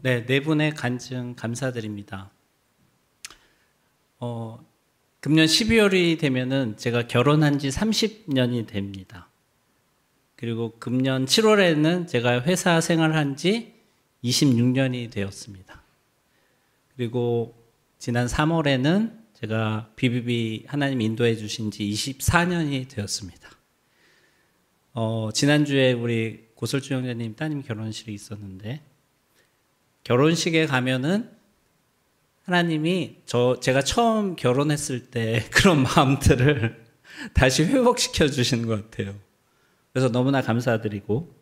네, 네 분의 간증 감사드립니다. 금년 12월이 되면은 제가 결혼한 지 30년이 됩니다. 그리고 금년 7월에는 제가 회사 생활한 지 26년이 되었습니다. 그리고 지난 3월에는 제가 BBB 하나님 인도해 주신 지 24년이 되었습니다. 지난주에 우리 고설주 형제님 따님 결혼식이 있었는데, 결혼식에 가면은 하나님이 제가 처음 결혼했을 때 그런 마음들을 다시 회복시켜 주시는 것 같아요. 그래서 너무나 감사드리고,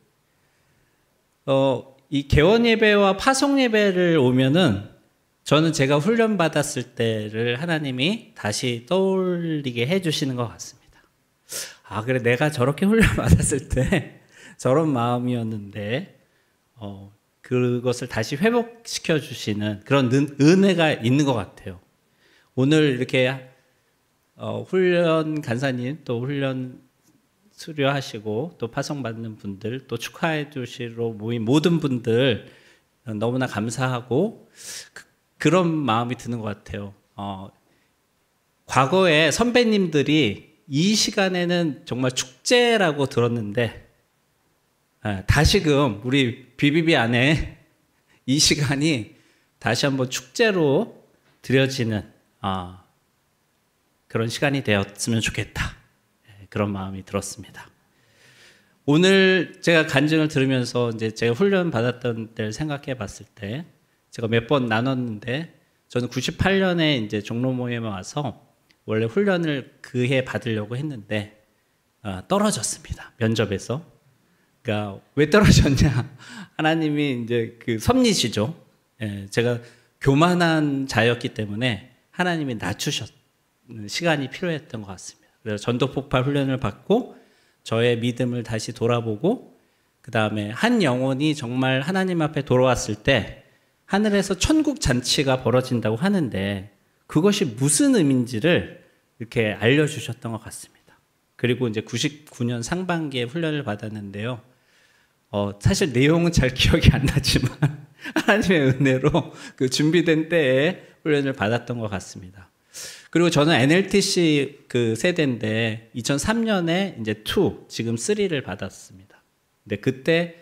이 개원 예배와 파송 예배를 오면은 저는 제가 훈련 받았을 때를 하나님이 다시 떠올리게 해 주시는 것 같습니다. 아, 그래, 내가 저렇게 훈련 받았을 때 저런 마음이었는데, 그것을 다시 회복시켜 주시는 그런 은혜가 있는 것 같아요. 오늘 이렇게 훈련 간사님, 또 훈련 수료하시고 또 파송받는 분들, 또 축하해 주시러 모인 모든 분들 너무나 감사하고 그런 마음이 드는 것 같아요. 과거에 선배님들이 이 시간에는 정말 축제라고 들었는데, 다시금 우리 BBB 안에 이 시간이 다시 한번 축제로 드려지는 그런 시간이 되었으면 좋겠다. 그런 마음이 들었습니다. 오늘 제가 간증을 들으면서 이제 제가 훈련 받았던 때를 생각해 봤을 때, 제가 몇 번 나눴는데, 저는 98년에 이제 종로 모임에 와서 원래 훈련을 그 해 받으려고 했는데 떨어졌습니다. 면접에서. 그러니까 왜 떨어졌냐? 하나님이 이제 그 섭리시죠. 제가 교만한 자였기 때문에 하나님이 낮추셨는 시간이 필요했던 것 같습니다. 그래서 전도 폭발 훈련을 받고 저의 믿음을 다시 돌아보고, 그 다음에 한 영혼이 정말 하나님 앞에 돌아왔을 때 하늘에서 천국 잔치가 벌어진다고 하는데, 그것이 무슨 의미인지를 이렇게 알려주셨던 것 같습니다. 그리고 이제 99년 상반기에 훈련을 받았는데요. 사실 내용은 잘 기억이 안 나지만 하나님의 은혜로 그 준비된 때에 훈련을 받았던 것 같습니다. 그리고 저는 NLTC 그 세대인데 2003년에 이제 2, 지금 3를 받았습니다. 근데 그때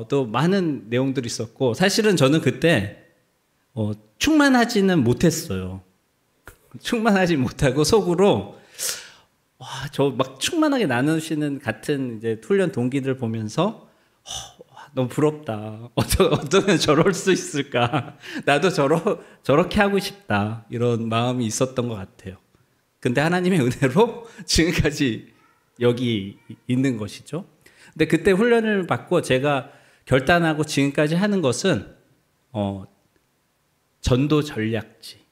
또 많은 내용들이 있었고, 사실은 저는 그때 충만하지는 못했어요. 충만하지 못하고 속으로 저 막 충만하게 나누시는 같은 이제 훈련 동기들 보면서 너무 부럽다. 어쩌면 저럴 수 있을까? 나도 저렇게 하고 싶다. 이런 마음이 있었던 것 같아요. 근데 하나님의 은혜로 지금까지 여기 있는 것이죠. 근데 그때 훈련을 받고 제가 결단하고 지금까지 하는 것은 전도 전략지.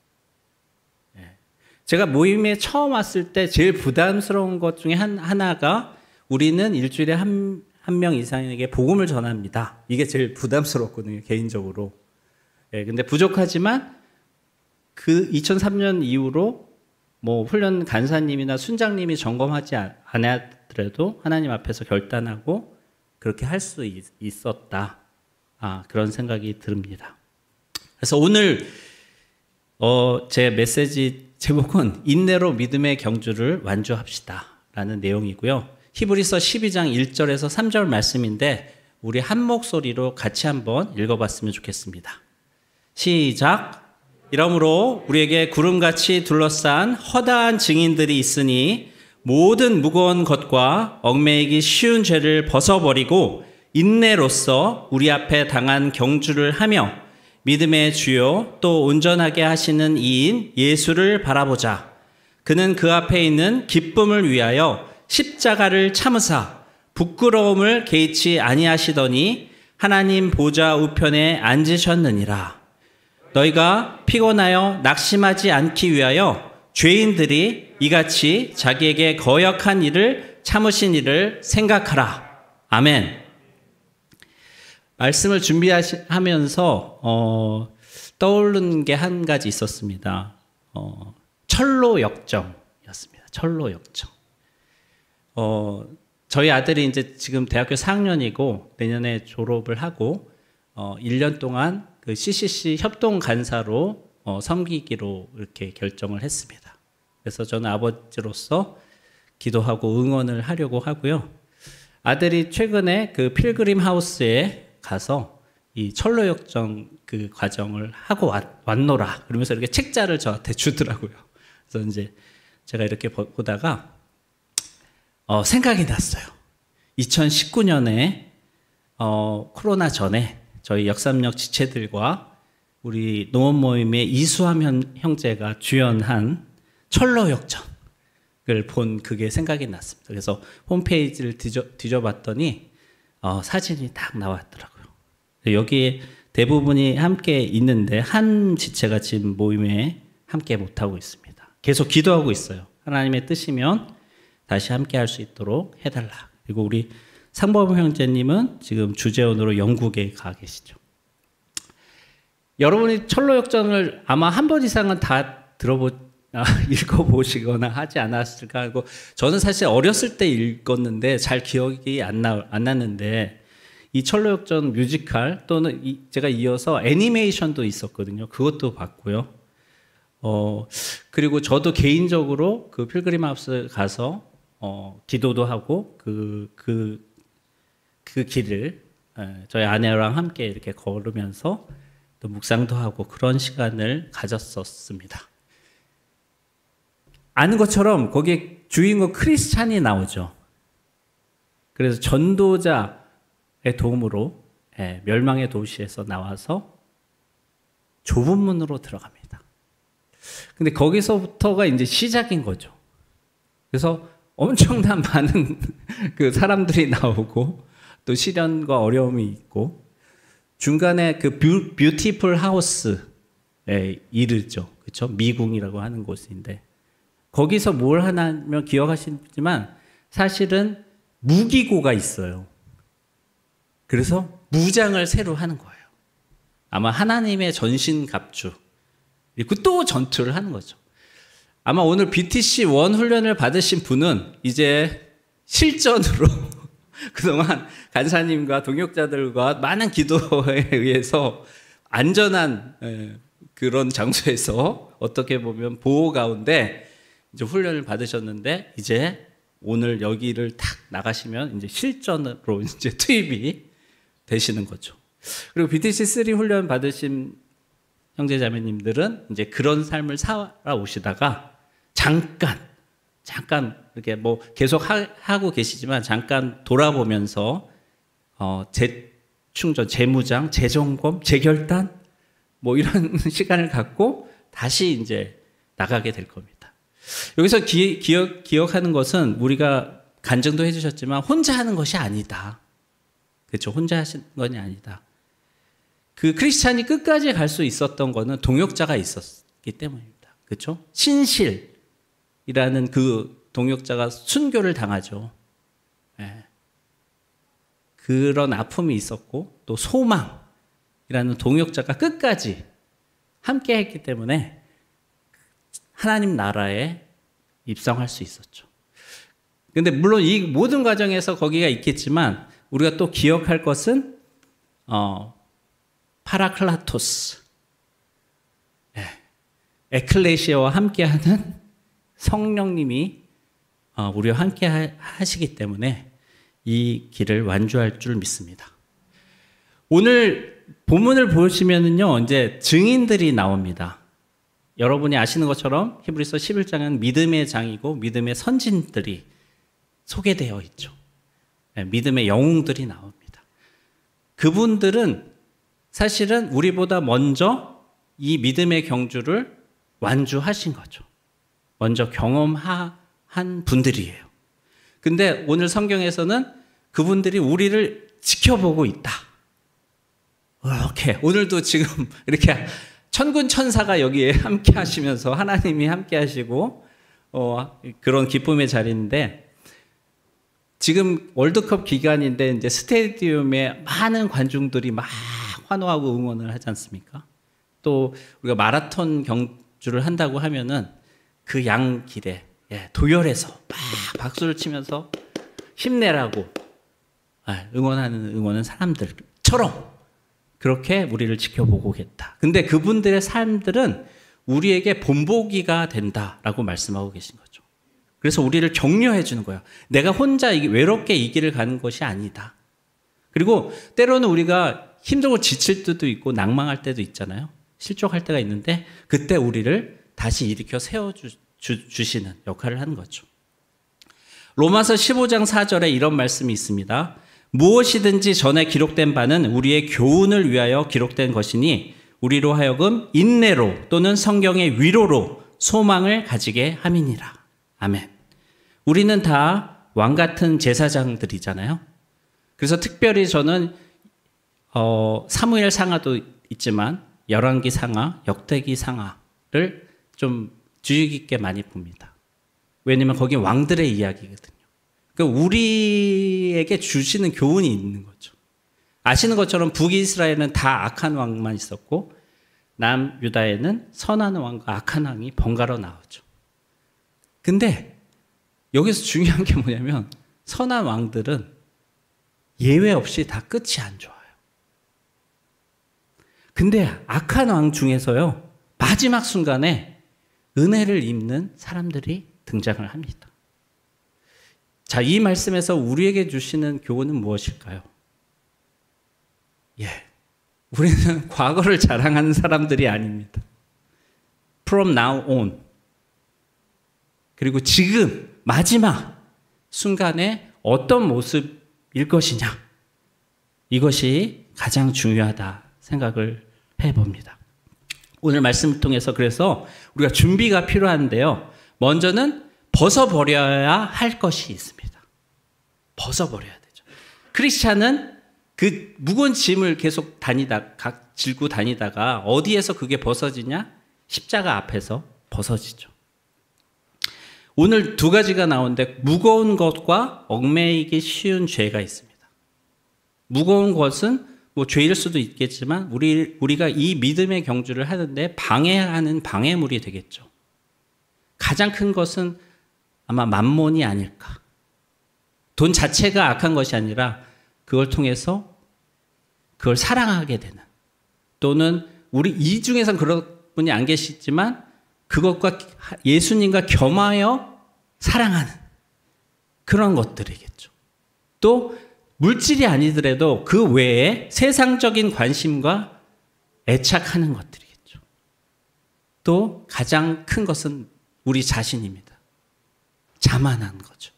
제가 모임에 처음 왔을 때 제일 부담스러운 것 중에 하나가, 우리는 일주일에 한 명 이상에게 복음을 전합니다. 이게 제일 부담스럽거든요, 개인적으로. 근데 부족하지만 그 2003년 이후로 뭐 훈련 간사님이나 순장님이 점검하지 않았더라도 하나님 앞에서 결단하고 그렇게 할 수 있었다. 그런 생각이 듭니다. 그래서 오늘 제 메시지 제목은 인내로 믿음의 경주를 완주합시다 라는 내용이고요. 히브리서 12장 1절에서 3절 말씀인데, 우리 한 목소리로 같이 한번 읽어봤으면 좋겠습니다. 시작. 이러므로 우리에게 구름같이 둘러싼 허다한 증인들이 있으니 모든 무거운 것과 얽매이기 쉬운 죄를 벗어버리고 인내로써 우리 앞에 당한 경주를 하며 믿음의 주요 또 온전하게 하시는 이인 예수를 바라보자. 그는 그 앞에 있는 기쁨을 위하여 십자가를 참으사 부끄러움을 개의치 아니하시더니 하나님 보좌 우편에 앉으셨느니라. 너희가 피곤하여 낙심하지 않기 위하여 죄인들이 이같이 자기에게 거역한 일을 참으신 일을 생각하라. 아멘. 말씀을 준비하면서 떠오른 게 한 가지 있었습니다. 철로 역정이었습니다. 철로 역정. 저희 아들이 이제 지금 대학교 4학년이고 내년에 졸업을 하고 1년 동안 그 CCC 협동 간사로 섬기기로 이렇게 결정을 했습니다. 그래서 저는 아버지로서 기도하고 응원을 하려고 하고요. 아들이 최근에 그 필그림 하우스에 가서 이 철로 역정 그 과정을 하고 왔노라 그러면서 이렇게 책자를 저한테 주더라고요. 그래서 이제 제가 이렇게 보다가 생각이 났어요. 2019년에 코로나 전에 저희 역삼역 지체들과 우리 농업 모임의 이수함 형제가 주연한 철로 역전을 본 그게 생각이 났습니다. 그래서 홈페이지를 뒤져봤더니 사진이 딱 나왔더라고요. 여기에 대부분이 함께 있는데 한 지체가 지금 모임에 함께 못하고 있습니다. 계속 기도하고 있어요. 하나님의 뜻이면 다시 함께 할 수 있도록 해달라. 그리고 우리 상범 형제님은 지금 주재원으로 영국에 가 계시죠. 여러분이 철로 역전을 아마 한 번 이상은 다 읽어보시거나 하지 않았을까 하고, 저는 사실 어렸을 때 읽었는데 잘 기억이 안 났는데, 이 철로 역전 뮤지컬 또는 제가 이어서 애니메이션도 있었거든요. 그것도 봤고요. 그리고 저도 개인적으로 그 필그림 하우스 가서 기도도 하고 그 길을 저희 아내랑 함께 이렇게 걸으면서 또 묵상도 하고 그런 시간을 가졌었습니다. 아는 것처럼 거기에 주인공 크리스찬이 나오죠. 그래서 전도자의 도움으로 멸망의 도시에서 나와서 좁은 문으로 들어갑니다. 근데 거기서부터가 이제 시작인 거죠. 그래서 엄청난 많은 그 사람들이 나오고 또 시련과 어려움이 있고 중간에 그 뷰티풀 하우스에 이르죠. 그렇죠? 미궁이라고 하는 곳인데 거기서 뭘 하냐면 기억하시지만 사실은 무기고가 있어요. 그래서 무장을 새로 하는 거예요. 아마 하나님의 전신갑주 그리고 또 전투를 하는 거죠. 아마 오늘 BTC 1 훈련을 받으신 분은 이제 실전으로 그동안 간사님과 동역자들과 많은 기도에 의해서 안전한 그런 장소에서 어떻게 보면 보호 가운데 이제 훈련을 받으셨는데 이제 오늘 여기를 탁 나가시면 이제 실전으로 이제 투입이 되시는 거죠. 그리고 BTC 3 훈련 받으신 형제자매님들은 이제 그런 삶을 살아오시다가 잠깐 이렇게 뭐 계속 하고 계시지만 잠깐 돌아보면서 재충전, 재무장, 재점검, 재결단 뭐 이런 시간을 갖고 다시 이제 나가게 될 겁니다. 여기서 기억하는 것은 우리가 간증도 해주셨지만 혼자 하는 것이 아니다. 그렇죠? 혼자 하시는 것이 아니다. 그 크리스찬이 끝까지 갈 수 있었던 거는 동역자가 있었기 때문입니다. 그렇죠? 신실이라는 그 동역자가 순교를 당하죠. 그런 아픔이 있었고 또 소망이라는 동역자가 끝까지 함께 했기 때문에 하나님 나라에 입성할 수 있었죠. 근데 물론 이 모든 과정에서 거기가 있겠지만 우리가 또 기억할 것은 파라클라토스, 에클레시아와 함께하는 성령님이 우리와 함께 하시기 때문에 이 길을 완주할 줄 믿습니다. 오늘 본문을 보시면은요, 이제 증인들이 나옵니다. 여러분이 아시는 것처럼 히브리서 11장은 믿음의 장이고 믿음의 선진들이 소개되어 있죠. 믿음의 영웅들이 나옵니다. 그분들은 사실은 우리보다 먼저 이 믿음의 경주를 완주하신 거죠. 먼저 경험한 분들이에요. 근데 오늘 성경에서는 그분들이 우리를 지켜보고 있다. 이렇게 오늘도 지금 이렇게 천군 천사가 여기에 함께 하시면서 하나님이 함께 하시고 그런 기쁨의 자리인데 지금 월드컵 기간인데 이제 스테디움에 많은 관중들이 막 환호하고 응원을 하지 않습니까? 또 우리가 마라톤 경주를 한다고 하면은 그 양길에 도열해서 막 박수를 치면서 힘내라고 응원하는 사람들처럼 그렇게 우리를 지켜보고겠다. 근데 그분들의 삶들은 우리에게 본보기가 된다라고 말씀하고 계신 거죠. 그래서 우리를 격려해 주는 거예요. 내가 혼자 외롭게 이 길을 가는 것이 아니다. 그리고 때로는 우리가 힘들고 지칠 때도 있고 낭망할 때도 있잖아요. 실족할 때가 있는데 그때 우리를 다시 일으켜 세워주시는 역할을 하는 거죠. 로마서 15장 4절에 이런 말씀이 있습니다. 무엇이든지 전에 기록된 바는 우리의 교훈을 위하여 기록된 것이니 우리로 하여금 인내로 또는 성경의 위로로 소망을 가지게 함이니라. 아멘. 우리는 다 왕 같은 제사장들이잖아요. 그래서 특별히 저는 사무엘 상하도 있지만 열왕기 상하, 역대기 상하를 좀 주의 깊게 많이 봅니다. 왜냐하면 거기 왕들의 이야기거든요. 그러니까 우리에게 주시는 교훈이 있는 거죠. 아시는 것처럼 북이스라엘은 다 악한 왕만 있었고 남유다에는 선한 왕과 악한 왕이 번갈아 나오죠. 근데 여기서 중요한 게 뭐냐면 선한 왕들은 예외 없이 다 끝이 안 좋아요. 근데 악한 왕 중에서요, 마지막 순간에 은혜를 입는 사람들이 등장을 합니다. 자, 이 말씀에서 우리에게 주시는 교훈은 무엇일까요? 우리는 과거를 자랑하는 사람들이 아닙니다. From now on. 그리고 지금 마지막 순간에 어떤 모습일 것이냐. 이것이 가장 중요하다 생각을 해봅니다. 오늘 말씀을 통해서 그래서 우리가 준비가 필요한데요. 먼저는 벗어버려야 할 것이 있습니다. 벗어버려야 되죠. 크리스찬은 그 무거운 짐을 계속 질고 다니다가 어디에서 그게 벗어지냐? 십자가 앞에서 벗어지죠. 오늘 두 가지가 나오는데 무거운 것과 얽매이기 쉬운 죄가 있습니다. 무거운 것은 뭐 죄일 수도 있겠지만 우리가 이 믿음의 경주를 하는데 방해하는 방해물이 되겠죠. 가장 큰 것은 아마 만몬이 아닐까. 돈 자체가 악한 것이 아니라 그걸 통해서 그걸 사랑하게 되는, 또는 우리 이 중에서는 그런 분이 안 계시지만 그것과 예수님과 겸하여 사랑하는 그런 것들이겠죠. 또 물질이 아니더라도 그 외에 세상적인 관심과 애착하는 것들이겠죠. 또 가장 큰 것은 우리 자신입니다. 자만한 거죠.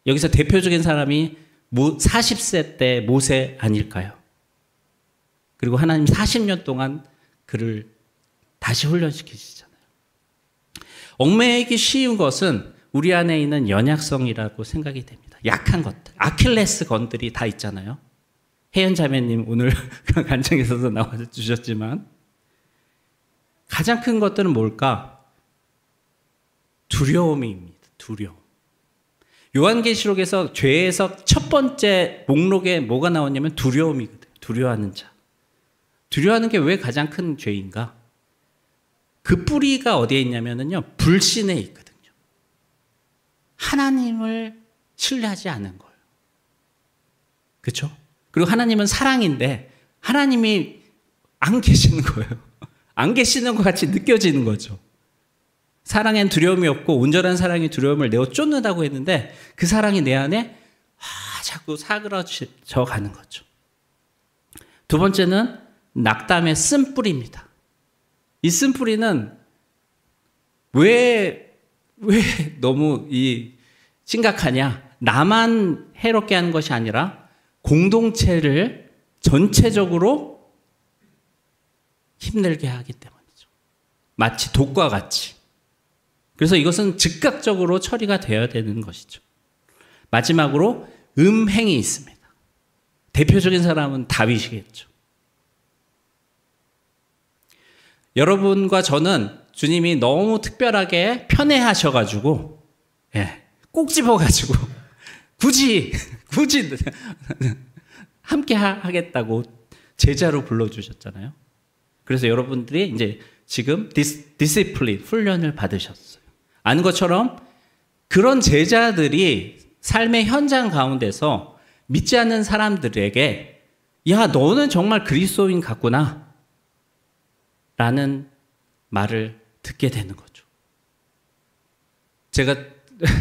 여기서 대표적인 사람이 40세 때 모세 아닐까요? 그리고 하나님 40년 동안 그를 다시 훈련시키시잖아요. 얽매이기 쉬운 것은 우리 안에 있는 연약성이라고 생각이 됩니다. 약한 것들, 아킬레스 건들이 다 있잖아요. 혜연 자매님 오늘 간증에서도 나와주셨지만 가장 큰 것들은 뭘까? 두려움입니다. 두려움. 요한계시록에서 죄에서 첫 번째 목록에 뭐가 나오냐면 두려움이거든요. 두려워하는 자. 두려워하는 게 왜 가장 큰 죄인가? 그 뿌리가 어디에 있냐면요, 불신에 있거든요. 하나님을 신뢰하지 않은 거예요. 그렇죠? 그리고 하나님은 사랑인데 하나님이 안 계시는 거예요. 안 계시는 것 같이 느껴지는 거죠. 사랑엔 두려움이 없고 온전한 사랑이 두려움을 내어 쫓는다고 했는데 그 사랑이 내 안에 자꾸 사그러져 가는 거죠. 두 번째는 낙담의 쓴뿌리입니다. 이 쓴뿌리는 왜 너무 심각하냐? 나만 해롭게 하는 것이 아니라 공동체를 전체적으로 힘들게 하기 때문이죠. 마치 독과 같이. 그래서 이것은 즉각적으로 처리가 되어야 되는 것이죠. 마지막으로 음행이 있습니다. 대표적인 사람은 다윗이겠죠. 여러분과 저는 주님이 너무 특별하게 편애하셔가지고 꼭 집어가지고 굳이 함께 하겠다고 제자로 불러주셨잖아요. 그래서 여러분들이 이제 지금 디시플린 훈련을 받으셨어요. 아는 것처럼 그런 제자들이 삶의 현장 가운데서 믿지 않는 사람들에게 야, 너는 정말 그리스도인 같구나 라는 말을 듣게 되는 거죠. 제가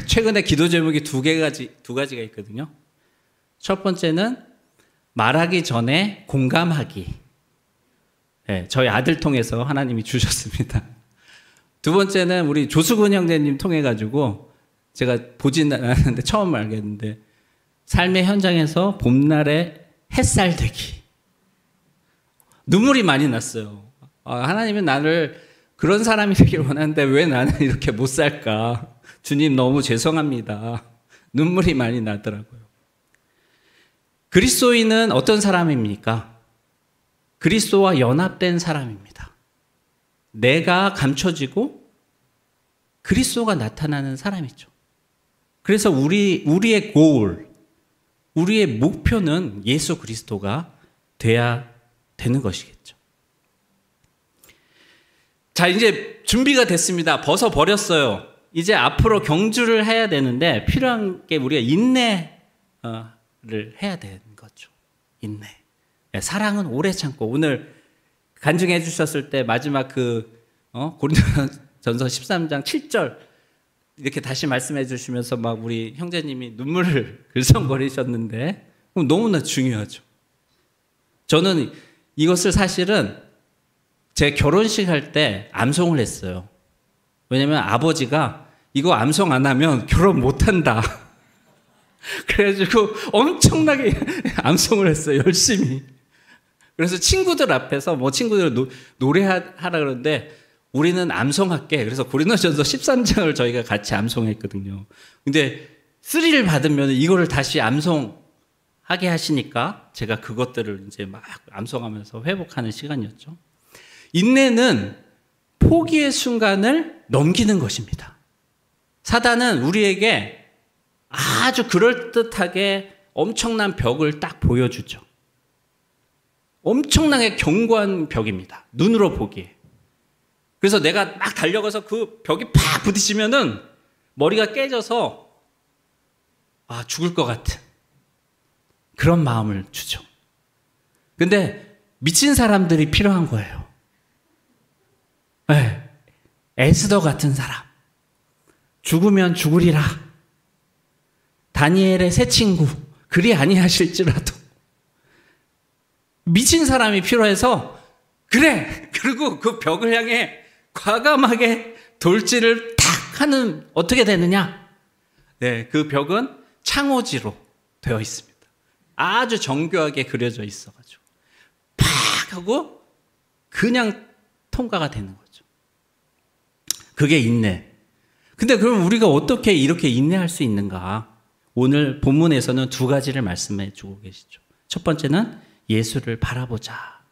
최근에 기도 제목이 두 가지가 있거든요. 첫 번째는 말하기 전에 공감하기. 네, 저희 아들 통해서 하나님이 주셨습니다. 두 번째는 우리 조수근 형제님 통해 가지고 제가 보진 않았는데 처음 알겠는데 삶의 현장에서 봄날에 햇살 되기. 눈물이 많이 났어요. 하나님은 나를 그런 사람이 되길 원하는데 왜 나는 이렇게 못 살까? 주님 너무 죄송합니다. 눈물이 많이 나더라고요. 그리스도인은 어떤 사람입니까? 그리스도와 연합된 사람입니다. 내가 감춰지고 그리스도가 나타나는 사람이죠. 그래서 우리의 goal, 우리의 목표는 예수 그리스도가 돼야 되는 것이겠죠. 자, 이제 준비가 됐습니다. 벗어버렸어요. 이제 앞으로 경주를 해야 되는데 필요한 게 우리가 인내를 해야 되는 거죠. 인내. 사랑은 오래 참고, 오늘 간증해 주셨을 때 마지막 고린도전서 13장 7절 이렇게 다시 말씀해 주시면서 막 우리 형제님이 눈물을 글썽거리셨는데 너무나 중요하죠. 저는 이것을 사실은 제 결혼식 할 때 암송을 했어요. 왜냐면 아버지가 이거 암송 안 하면 결혼 못 한다. 그래가지고 엄청나게 암송을 했어요. 열심히. 그래서 친구들 앞에서 친구들 노래하라 그러는데 우리는 암송할게. 그래서 고린도전서 13장을 저희가 같이 암송했거든요. 근데 스리를 받으면 이거를 다시 암송하게 하시니까 제가 그것들을 이제 막 암송하면서 회복하는 시간이었죠. 인내는 포기의 순간을 넘기는 것입니다. 사단은 우리에게 아주 그럴듯하게 엄청난 벽을 딱 보여주죠. 엄청나게 견고한 벽입니다. 눈으로 보기에. 그래서 내가 막 달려가서 그 벽이 팍 부딪히면은 머리가 깨져서 죽을 것 같은 그런 마음을 주죠. 근데 미친 사람들이 필요한 거예요. 네. 에스더 같은 사람. 죽으면 죽으리라. 다니엘의 새 친구. 그리 아니하실지라도. 미친 사람이 필요해서 그래. 그리고 그 벽을 향해 과감하게 돌진을 탁 하는 어떻게 되느냐? 네, 그 벽은 창호지로 되어 있습니다. 아주 정교하게 그려져 있어가지고 팍 하고 그냥 통과가 되는 거죠. 그게 인내. 근데 그럼 우리가 어떻게 이렇게 인내할 수 있는가? 오늘 본문에서는 두 가지를 말씀해 주고 계시죠. 첫 번째는 예수를 바라보자.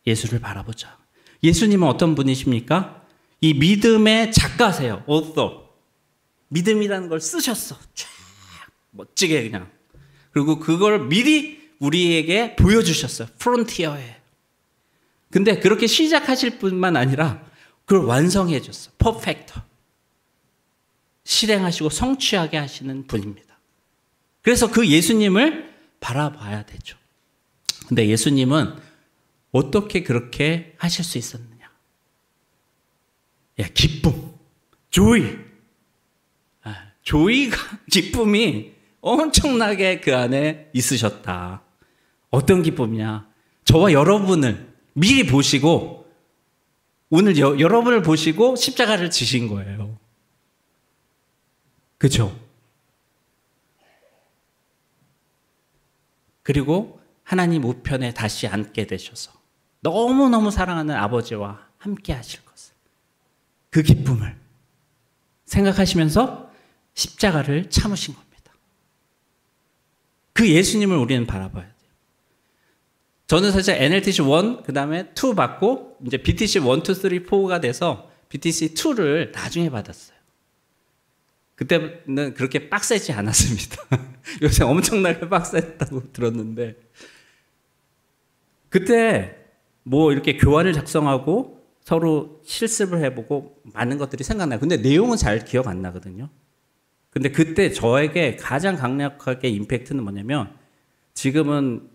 예수를 바라보자. 예수님은 어떤 분이십니까? 이 믿음의 작가세요. author. 믿음이라는 걸 쓰셨어. 쫙 멋지게 그냥. 그리고 그걸 미리 우리에게 보여주셨어요. 프론티어에. 근데 그렇게 시작하실 뿐만 아니라 그걸 완성해 줬어. 퍼펙터. 실행하시고 성취하게 하시는 분입니다. 그래서 그 예수님을 바라봐야 되죠. 근데 예수님은 어떻게 그렇게 하실 수 있었느냐? 기쁨, 조이. 조이가, 기쁨이 엄청나게 그 안에 있으셨다. 어떤 기쁨이냐? 저와 여러분을 미리 보시고, 오늘 여러분을 보시고 십자가를 지신 거예요. 그렇죠? 그리고 하나님 우편에 다시 앉게 되셔서 너무너무 사랑하는 아버지와 함께 하실 것을, 그 기쁨을 생각하시면서 십자가를 참으신 겁니다. 그 예수님을 우리는 바라봐야 돼요. 저는 사실 NLTC 1, 그 다음에 2 받고 이제 BTC 1, 2, 3, 4가 돼서 BTC 2를 나중에 받았어요. 그때는 그렇게 빡세지 않았습니다. 요새 엄청나게 빡셌다고 들었는데, 그때 이렇게 교환을 작성하고 서로 실습을 해보고 많은 것들이 생각나요. 근데 내용은 잘 기억 안 나거든요. 근데 그때 저에게 가장 강력하게 임팩트는 뭐냐면, 지금은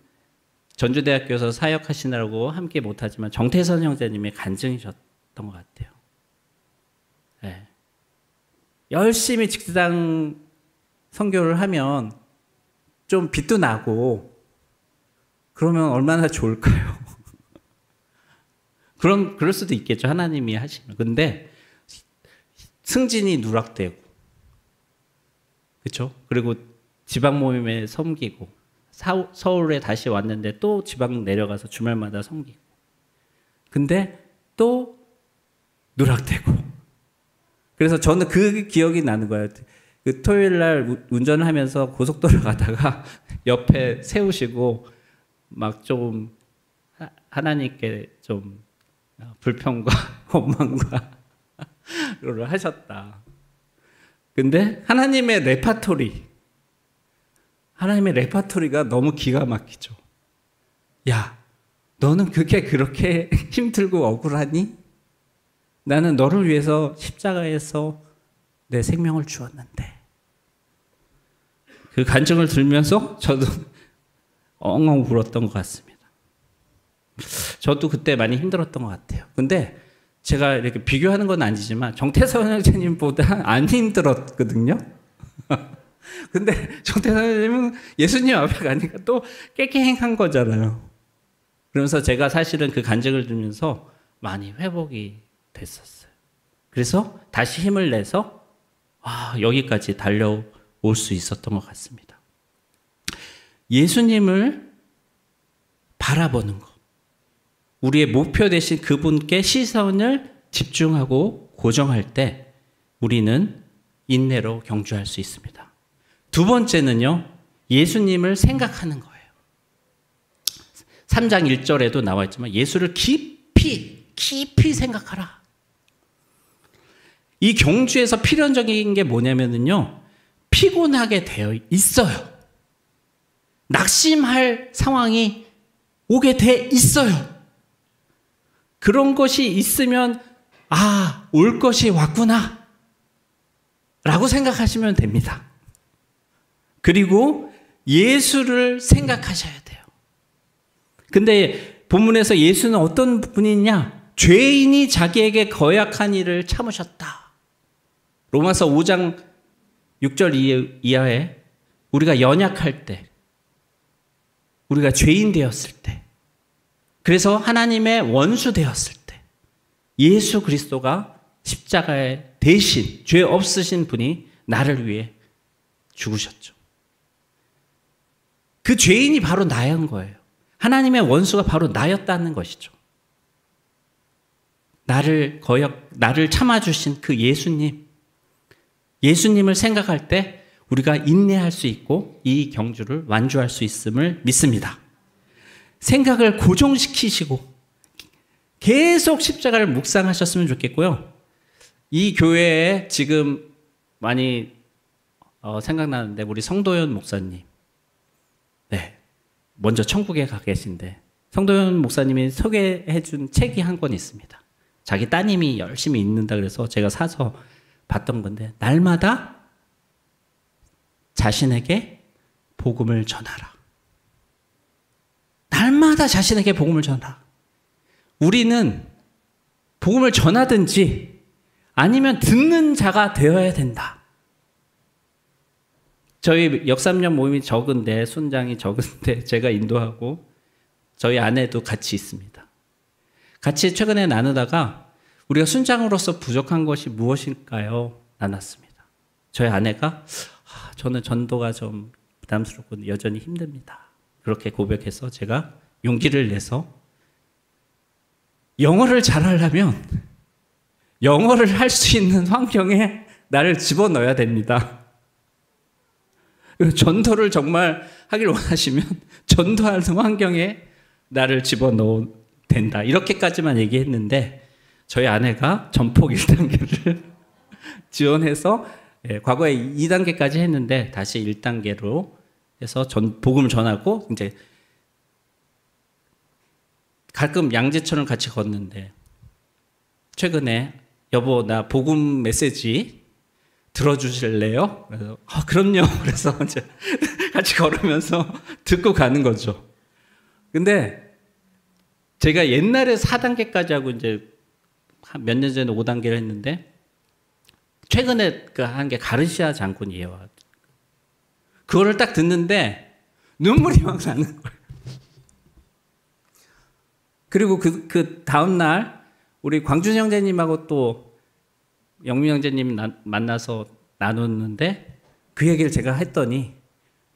전주대학교에서 사역하시느라고 함께 못하지만 정태선 형제님의 간증이셨던 것 같아요. 네. 열심히 직장 선교를 하면 좀 빚도 나고 그러면 얼마나 좋을까요? 그럴 수도 있겠죠. 하나님이 하시면. 근데 승진이 누락되고, 그렇죠? 그리고 지방 모임에 섬기고, 서울에 다시 왔는데 또 지방 내려가서 주말마다 섬기고, 근데 또 누락되고. 그래서 저는 그 기억이 나는 거예요. 그 토요일 날 운전을 하면서 고속도로 가다가 옆에 세우시고 막 좀 하나님께 좀 불평과 원망과 를 하셨다. 근데 하나님의 레파토리가 너무 기가 막히죠. 야, 너는 그렇게 힘들고 억울하니? 나는 너를 위해서 십자가에서 내 생명을 주었는데. 그 간증을 들으면서 저도 엉엉 울었던 것 같습니다. 저도 그때 많이 힘들었던 것 같아요. 근데 제가 이렇게 비교하는 건 아니지만 정태선 형제님보다 안 힘들었거든요. 근데 정태선 형제님은 예수님 앞에 가니까 또 깨갱한 거잖아요. 그러면서 제가 사실은 그 간증을 들으면서 많이 회복이 됐었어요. 그래서 다시 힘을 내서 여기까지 달려올 수 있었던 것 같습니다. 예수님을 바라보는 것. 우리의 목표 되신 그분께 시선을 집중하고 고정할 때 우리는 인내로 경주할 수 있습니다. 두 번째는요, 예수님을 생각하는 거예요. 3장 1절에도 나와 있지만 예수를 깊이 생각하라. 이 경주에서 필연적인 게 뭐냐면요, 피곤하게 되어 있어요. 낙심할 상황이 오게 돼 있어요. 그런 것이 있으면 올 것이 왔구나 라고 생각하시면 됩니다. 그리고 예수를 생각하셔야 돼요. 근데 본문에서 예수는 어떤 분이냐? 죄인이 자기에게 거역한 일을 참으셨다. 로마서 5장 6절 이하에 우리가 연약할 때, 우리가 죄인 되었을 때, 그래서 하나님의 원수 되었을 때 예수 그리스도가 십자가에 대신 죄 없으신 분이 나를 위해 죽으셨죠. 그 죄인이 바로 나였던 거예요. 하나님의 원수가 바로 나였다는 것이죠. 나를 참아주신 그 예수님을 생각할 때 우리가 인내할 수 있고 이 경주를 완주할 수 있음을 믿습니다. 생각을 고정시키시고 계속 십자가를 묵상하셨으면 좋겠고요. 이 교회에 지금 많이 생각나는데 우리 성도연 목사님, 네, 먼저 천국에 가 계신데 성도연 목사님이 소개해 준 책이 한 권 있습니다. 자기 따님이 열심히 읽는다 그래서 제가 사서 봤던 건데, 날마다 자신에게 복음을 전하라. 날마다 자신에게 복음을 전하라. 우리는 복음을 전하든지 아니면 듣는 자가 되어야 된다. 저희 역삼년 모임이 적은데, 순장이 적은데 제가 인도하고 저희 아내도 같이 있습니다. 같이 최근에 나누다가 우리가 순장으로서 부족한 것이 무엇일까요? 나눴습니다. 저희 아내가 저는 전도가 좀 부담스럽고 여전히 힘듭니다. 그렇게 고백해서 제가 용기를 내서 영어를 잘하려면 영어를 할 수 있는 환경에 나를 집어넣어야 됩니다. 전도를 정말 하길 원하시면 전도하는 환경에 나를 집어넣어야 된다. 이렇게까지만 얘기했는데 저희 아내가 전폭 1단계를 지원해서 과거에 2단계까지 했는데 다시 1단계로 해서 복음을 전하고, 이제 가끔 양재천을 같이 걷는데 최근에 여보 나 복음 메시지 들어주실래요? 그래서 그럼요. 그래서 이제 같이 걸으면서 듣고 가는 거죠. 근데 제가 옛날에 4단계까지 하고 이제 몇 년 전에 5단계를 했는데 최근에 그 한 게 가르시아 장군 예화. 그거를 딱 듣는데 눈물이 막 나는 거예요. 그리고 그 다음날 우리 광준 형제님하고 또 영민 형제님 만나서 나눴는데 그 얘기를 제가 했더니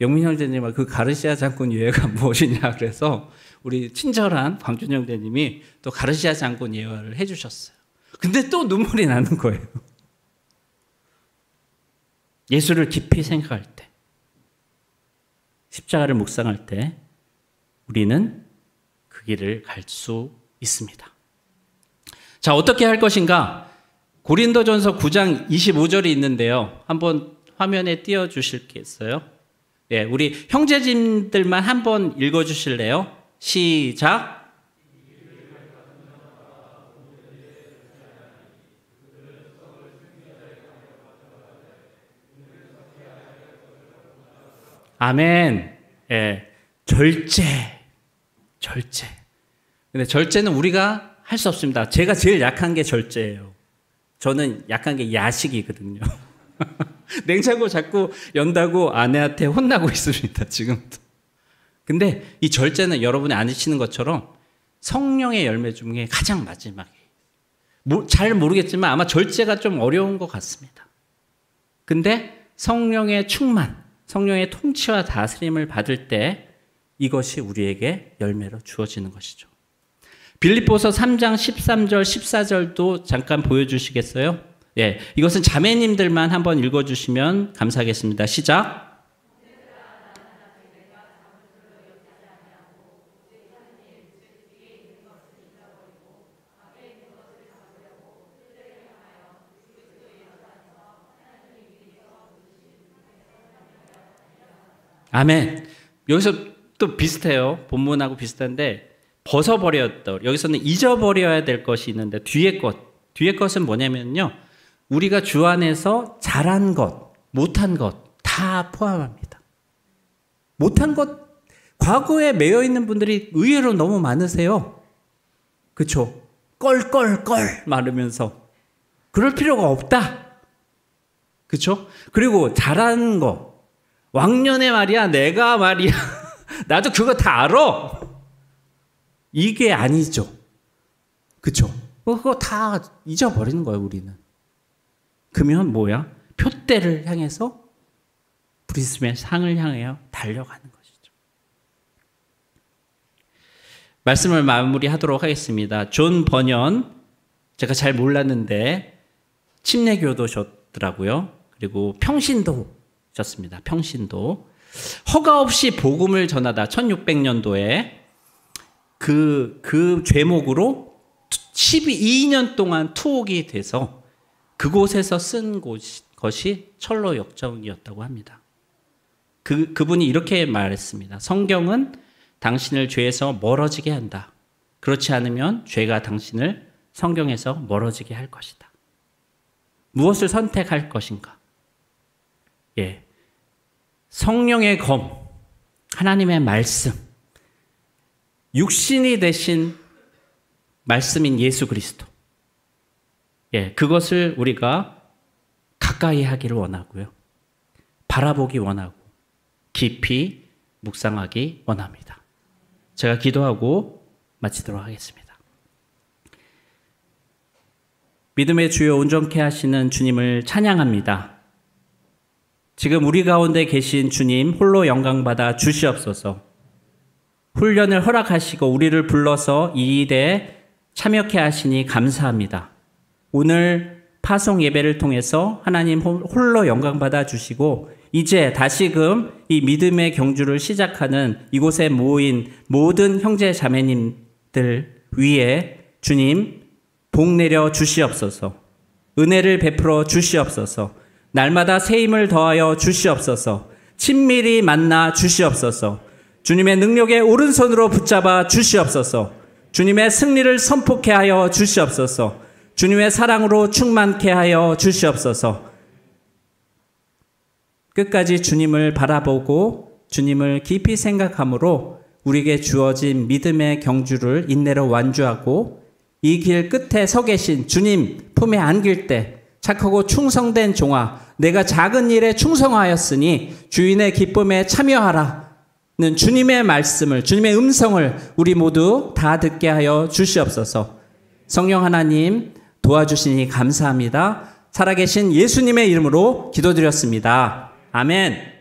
영민 형제님과 그 가르시아 장군 예화가 무엇이냐 그래서 우리 친절한 광준 형제님이 또 가르시아 장군 예화를 해주셨어요. 근데 또 눈물이 나는 거예요. 예수를 깊이 생각할 때, 십자가를 묵상할 때 우리는 그 길을 갈 수 있습니다. 자, 어떻게 할 것인가? 고린도전서 9장 25절이 있는데요. 한번 화면에 띄워주실겠어요? 예, 우리 형제님들만 한번 읽어주실래요? 시작! 아멘. 예, 절제. 근데 절제는 우리가 할 수 없습니다. 제가 제일 약한 게 절제예요. 저는 약한 게 야식이거든요. 냉장고 자꾸 연다고 아내한테 혼나고 있습니다. 지금도. 근데 이 절제는 여러분이 아시는 것처럼 성령의 열매 중에 가장 마지막이에요. 잘 모르겠지만 아마 절제가 좀 어려운 것 같습니다. 근데 성령의 충만, 성령의 통치와 다스림을 받을 때 이것이 우리에게 열매로 주어지는 것이죠. 빌립보서 3장 13절, 14절도 잠깐 보여주시겠어요? 예, 이것은 자매님들만 한번 읽어주시면 감사하겠습니다. 시작! 아멘. 여기서 또 비슷해요. 본문하고 비슷한데 벗어버렸다. 여기서는 잊어버려야 될 것이 있는데 뒤에 것은 뭐냐면요. 우리가 주 안에서 잘한 것, 못한 것 다 포함합니다. 못한 것, 과거에 매여 있는 분들이 의외로 너무 많으세요. 그렇죠? 껄껄껄 말하면서 그럴 필요가 없다. 그렇죠? 그리고 잘한 것, 왕년에 말이야, 내가 말이야, 나도 그거 다 알아. 이게 아니죠. 그렇죠? 그거 다 잊어버리는 거예요, 우리는. 그러면 뭐야? 표대를 향해서 부르심의 상을 향하여 달려가는 것이죠. 말씀을 마무리하도록 하겠습니다. 존 버년, 제가 잘 몰랐는데 침례교도셨더라고요. 그리고 평신도셨습니다. 평신도. 허가 없이 복음을 전하다 1600년도에 그 죄목으로 12년 동안 투옥이 돼서 그곳에서 쓴 것이 철로 역정이었다고 합니다. 그분이 이렇게 말했습니다. 성경은 당신을 죄에서 멀어지게 한다. 그렇지 않으면 죄가 당신을 성경에서 멀어지게 할 것이다. 무엇을 선택할 것인가? 예, 성령의 검, 하나님의 말씀, 육신이 되신 말씀인 예수 그리스도. 예, 그것을 우리가 가까이 하기를 원하고요. 바라보기 원하고 깊이 묵상하기 원합니다. 제가 기도하고 마치도록 하겠습니다. 믿음의 주여 온전케 하시는 주님을 찬양합니다. 지금 우리 가운데 계신 주님 홀로 영광받아 주시옵소서. 훈련을 허락하시고 우리를 불러서 이 일에 참여케 하시니 감사합니다. 오늘 파송 예배를 통해서 하나님 홀로 영광받아 주시고 이제 다시금 이 믿음의 경주를 시작하는 이곳에 모인 모든 형제 자매님들 위에 주님 복 내려 주시옵소서. 은혜를 베풀어 주시옵소서. 날마다 새 힘을 더하여 주시옵소서. 친밀히 만나 주시옵소서. 주님의 능력의 오른손으로 붙잡아 주시옵소서. 주님의 승리를 선포케 하여 주시옵소서. 주님의 사랑으로 충만케 하여 주시옵소서. 끝까지 주님을 바라보고 주님을 깊이 생각함으로 우리에게 주어진 믿음의 경주를 인내로 완주하고 이 길 끝에 서 계신 주님 품에 안길 때 착하고 충성된 종아, 내가 작은 일에 충성하였으니 주인의 기쁨에 참여하라는 주님의 말씀을, 주님의 음성을 우리 모두 다 듣게 하여 주시옵소서. 성령 하나님 도와주시니 감사합니다. 살아계신 예수님의 이름으로 기도드렸습니다. 아멘.